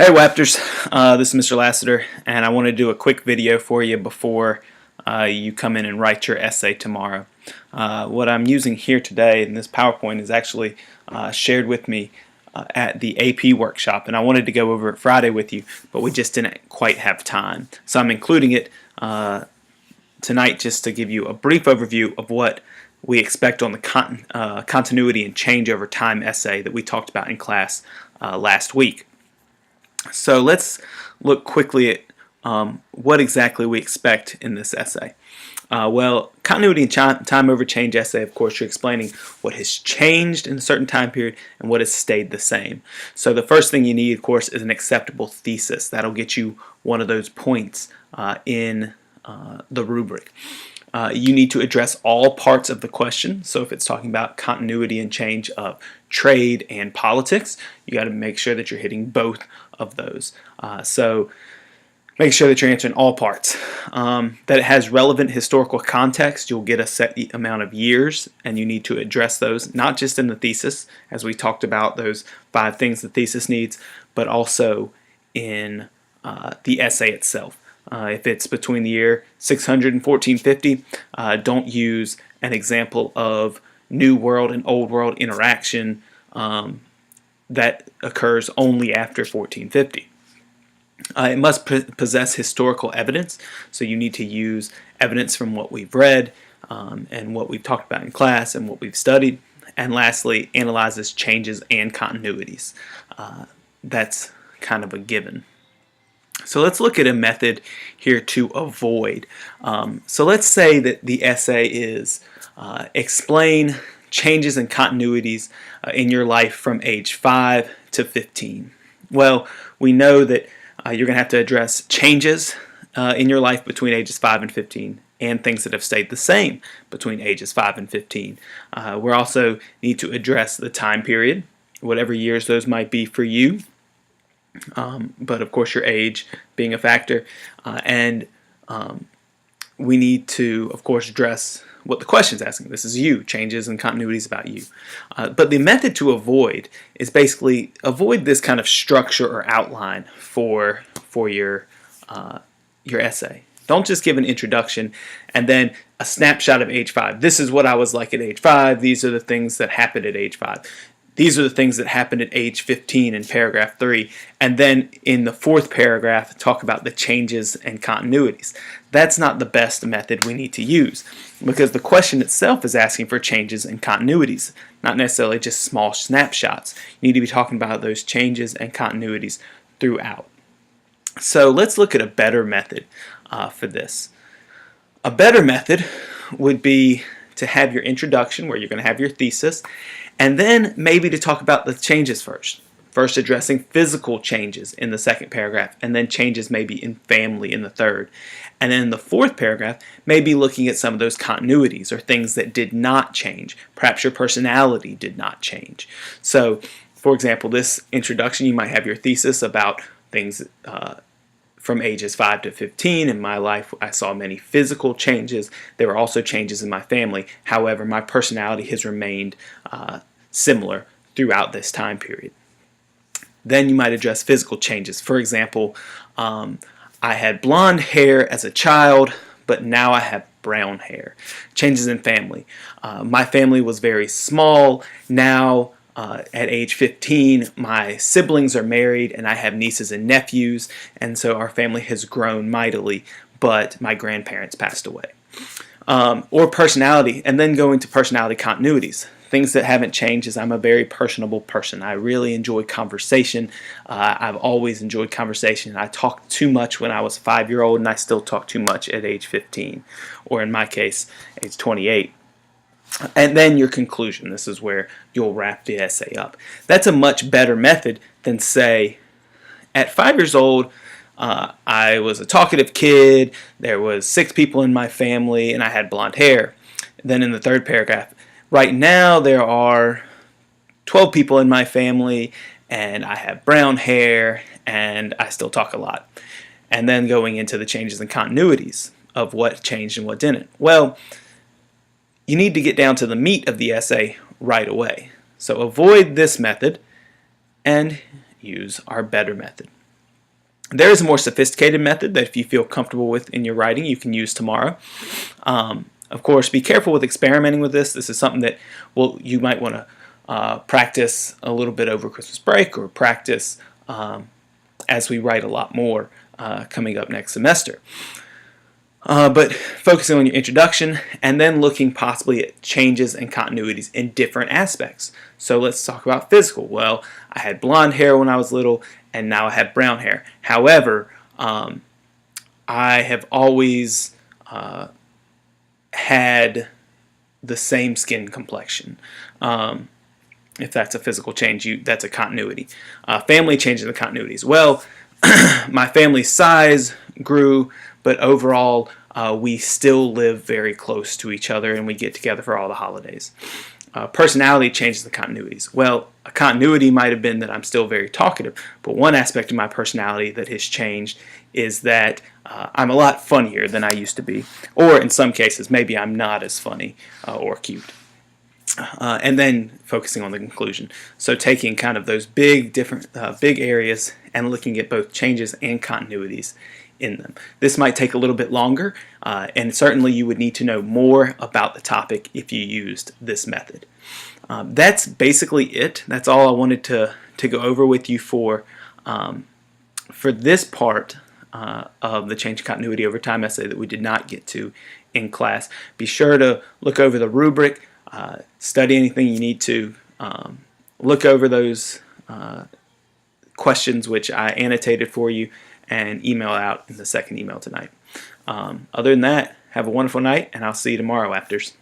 Hey Wapters, this is Mr. Lasseter, and I want to do a quick video for you before you come in and write your essay tomorrow. What I'm using here today in this PowerPoint is actually shared with me at the AP workshop, and I wanted to go over it Friday with you, but we just didn't quite have time. So I'm including it tonight just to give you a brief overview of what we expect on the continuity and change over time essay that we talked about in class last week. So let's look quickly at what exactly we expect in this essay. Well, continuity and time over change essay, of course, you're explaining what has changed in a certain time period and what has stayed the same. So the first thing you need, of course, is an acceptable thesis. That'll get you one of those points in the rubric. You need to address all parts of the question. So if it's talking about continuity and change of trade and politics, you got to make sure that you're hitting both of those. So make sure that you're answering all parts. That it has relevant historical context. You'll get a set amount of years, and you need to address those, not just in the thesis, as we talked about those 5 things the thesis needs, but also in the essay itself. If it's between the year 600 and 1450, don't use an example of New World and Old World interaction that occurs only after 1450. It must possess historical evidence, so you need to use evidence from what we've read and what we've talked about in class and what we've studied. And lastly, analyzes changes and continuities. That's kind of a given. So let's look at a method here to avoid. So let's say that the essay is explain changes and continuities in your life from age 5 to 15. Well, we know that you're going to have to address changes in your life between ages 5 and 15 and things that have stayed the same between ages 5 and 15. We also need to address the time period, whatever years those might be for you. But of course your age being a factor, and we need to of course address what the question is asking. This is you, changes and continuities about you. But the method to avoid is basically avoid this kind of structure or outline for your essay. Don't just give an introduction and then a snapshot of age 5. This is what I was like at age 5. These are the things that happened at age 5. These are the things that happened at age 15 in paragraph 3. And then in the 4th paragraph, talk about the changes and continuities. That's not the best method we need to use, because the question itself is asking for changes and continuities, not necessarily just small snapshots. You need to be talking about those changes and continuities throughout. So let's look at a better method for this. A better method would be to have your introduction, where you're going to have your thesis, and then maybe to talk about the changes first. First addressing physical changes in the 2nd paragraph, and then changes maybe in family in the 3rd. And then in the 4th paragraph, maybe looking at some of those continuities or things that did not change. Perhaps your personality did not change. So, for example, this introduction, you might have your thesis about things from ages 5 to 15. In my life, I saw many physical changes. There were also changes in my family. However, my personality has remained similar throughout this time period. Then you might address physical changes. For example, I had blonde hair as a child, but now I have brown hair. Changes in family. My family was very small. Now, at age 15, my siblings are married and I have nieces and nephews, and so our family has grown mightily, but my grandparents passed away. Or personality, and then going to personality continuities. Things that haven't changed is I'm a very personable person. I really enjoy conversation. I've always enjoyed conversation. I talked too much when I was a 5-year-old, and I still talk too much at age 15, or in my case, age 28. And then your conclusion. This is where you'll wrap the essay up. That's a much better method than, say, at 5 years old, I was a talkative kid, there was 6 people in my family, and I had blonde hair. Then in the 3rd paragraph, right now there are 12 people in my family, and I have brown hair, and I still talk a lot. And then going into the changes and continuities of what changed and what didn't. Well, you need to get down to the meat of the essay right away. So avoid this method and use our better method. There is a more sophisticated method that if you feel comfortable with in your writing, you can use tomorrow. Of course, be careful with experimenting with this. This is something that you might want to practice a little bit over Christmas break, or practice as we write a lot more coming up next semester. But focusing on your introduction and then looking possibly at changes and continuities in different aspects. So let's talk about physical. Well, I had blonde hair when I was little, and now I have brown hair. However, I have always had the same skin complexion. If that's a physical change, that's a continuity. Family changes the continuities. Well, my family size grew, but overall we still live very close to each other, and we get together for all the holidays. Personality changes the continuities. Well, a continuity might have been that I'm still very talkative, but one aspect of my personality that has changed is that I'm a lot funnier than I used to be, or in some cases maybe I'm not as funny or cute. And then focusing on the conclusion. So taking kind of those big areas and looking at both changes and continuities in them. This might take a little bit longer, and certainly you would need to know more about the topic if you used this method. That's basically it. That's all I wanted to go over with you for this part of the change in continuity over time essay that we did not get to in class. Be sure to look over the rubric, study anything you need to, look over those questions which I annotated for you, and email out in the second email tonight. Other than that, have a wonderful night, and I'll see you tomorrow, Afters.